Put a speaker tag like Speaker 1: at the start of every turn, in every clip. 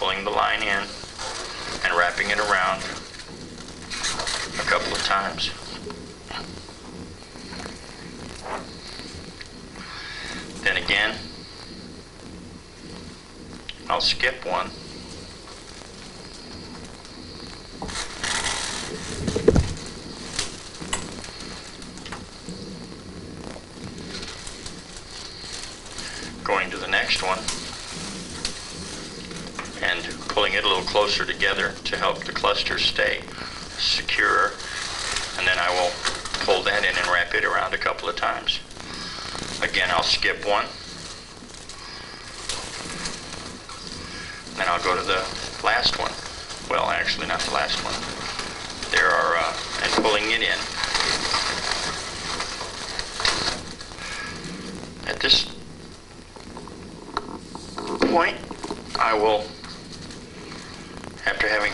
Speaker 1: pulling the line in and wrapping it around a couple of times. Then again, I'll skip one. Going to the next one and pulling it a little closer together to help the clusters stay secure, and then I will pull that in and wrap it around a couple of times. Again, I'll skip one, then I'll go to the last one. Well, actually not the last one. There are, and pulling it in. At this point, I will, after having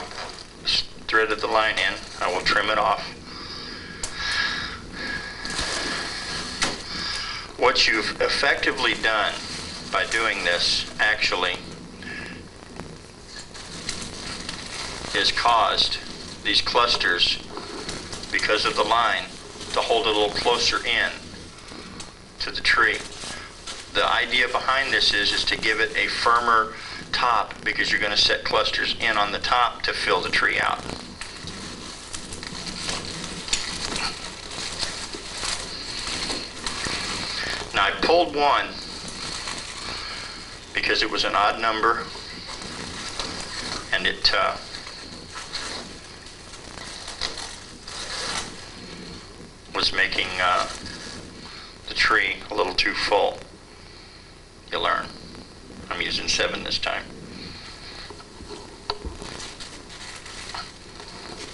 Speaker 1: threaded the line in, I will trim it off. What you've effectively done by doing this actually is caused these clusters, because of the line, to hold a little closer in to the tree. The idea behind this is to give it a firmer top, because you're going to set clusters in on the top to fill the tree out. Now I pulled one because it was an odd number, and it was making the tree a little too full. You learn. I'm using 7 this time.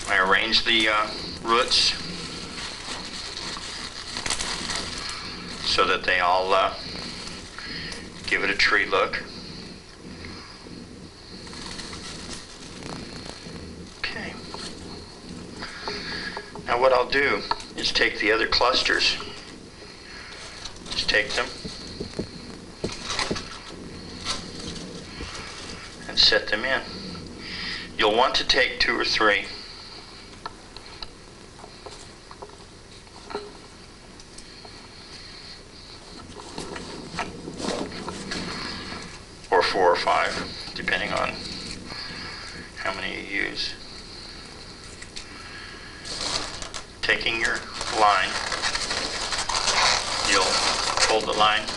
Speaker 1: I arrange the roots so that they all give it a tree look. Okay. Now what I'll do is take the other clusters, just take them and set them in. You'll want to take 2 or 3. Or 4 or 5, depending on how many you use. Taking your line, you'll fold the line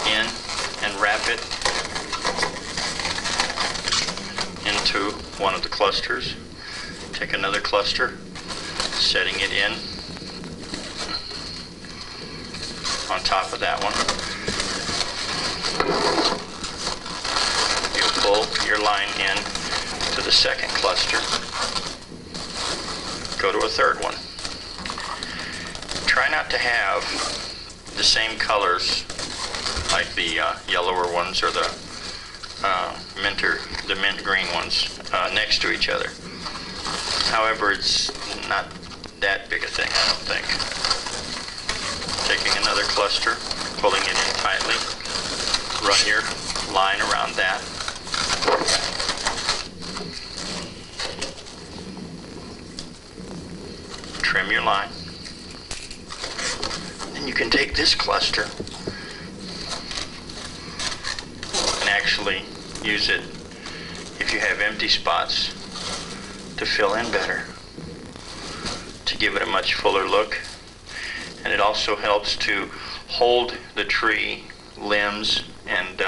Speaker 1: in and wrap it into one of the clusters. Take another cluster, setting it in on top of that one. You'll pull your line in to the second cluster. Go to a third one. Try not to have the same colors like the yellower ones or the mint green ones next to each other. However, it's not that big a thing, I don't think. Taking another cluster, pulling it in tightly, run your line around that. Trim your line. Then you can take this cluster and actually use it, if you have empty spots, to fill in better, to give it a much fuller look. And it also helps to hold the tree limbs and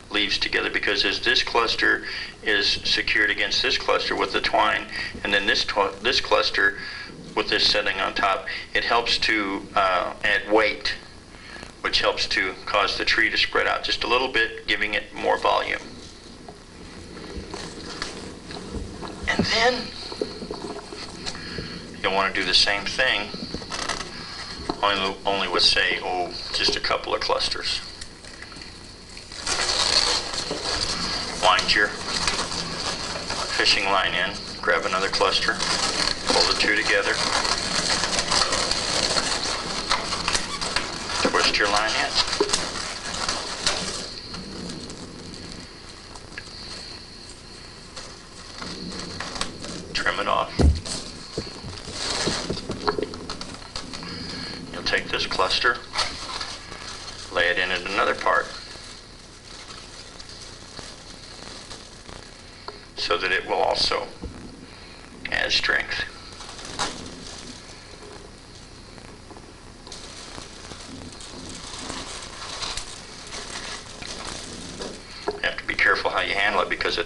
Speaker 1: leaves together, because as this cluster is secured against this cluster with the twine, and then this cluster with this setting on top, it helps to add weight, which helps to cause the tree to spread out just a little bit, giving it more volume. And then you'll want to do the same thing, only with, say, just a couple of clusters. Wind your fishing line in, grab another cluster, pull the 2 together, twist your line in. cluster, lay it in at another part so that it will also add strength. You have to be careful how you handle it because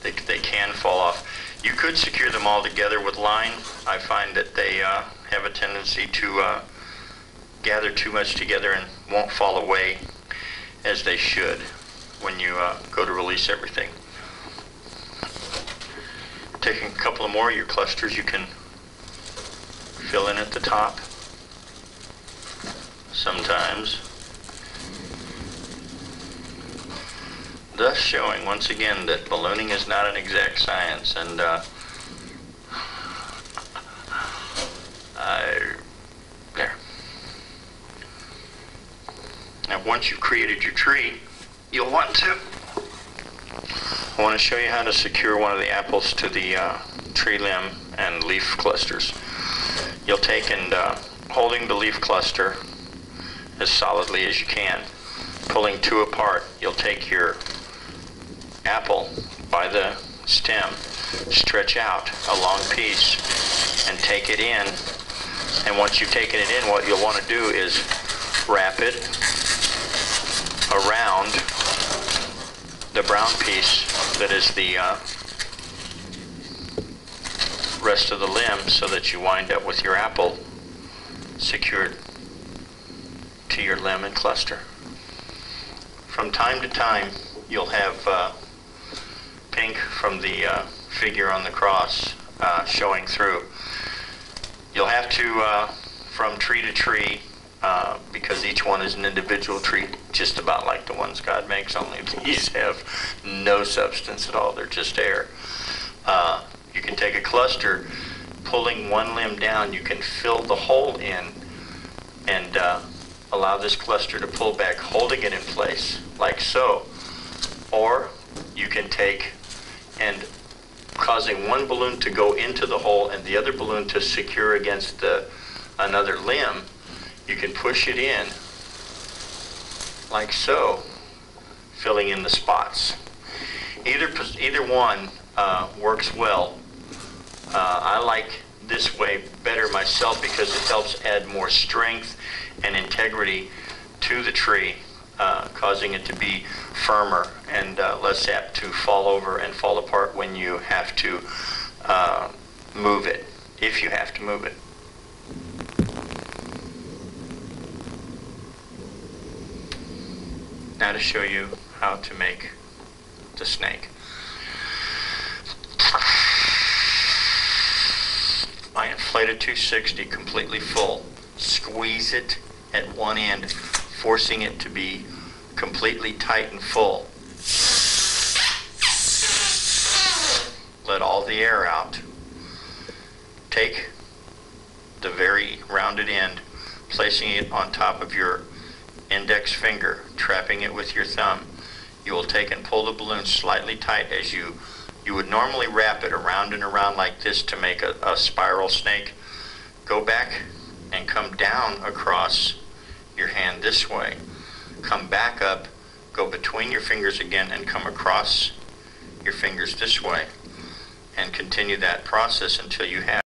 Speaker 1: they can fall off. You could secure them all together with line. I find that they have a tendency to gather too much together and won't fall away as they should when you go to release everything. Taking a couple of more of your clusters, you can fill in at the top sometimes, thus showing once again that ballooning is not an exact science. And there. Now once you've created your tree, you'll want to, I want to show you how to secure one of the apples to the tree limb and leaf clusters. You'll take and holding the leaf cluster as solidly as you can, pulling two apart, you'll take your apple by the stem, stretch out a long piece and take it in. And once you've taken it in, what you'll want to do is wrap it around the brown piece that is the rest of the limb, so that you wind up with your apple secured to your limb and cluster. From time to time, you'll have pink from the figure on the cross showing through. You'll have to, from tree to tree, because each one is an individual tree, just about like the ones God makes, only these have no substance at all, they're just air. You can take a cluster, pulling one limb down, you can fill the hole in and allow this cluster to pull back, holding it in place, like so. Or you can take and causing one balloon to go into the hole and the other balloon to secure against another limb, you can push it in like so, filling in the spots. Either one works well. I like this way better myself because it helps add more strength and integrity to the tree, causing it to be firmer and less apt to fall over and fall apart when you have to move it, if you have to move it. Now to show you how to make the snake. I inflated 260 completely full. Squeeze it at one end, forcing it to be completely tight and full. Let all the air out. Take the very rounded end, placing it on top of your index finger, trapping it with your thumb. You will take and pull the balloon slightly tight as you would normally wrap it around and around like this to make a spiral snake. Go back and come down across your hand this way. Come back up, go between your fingers again and come across your fingers this way. And continue that process until you have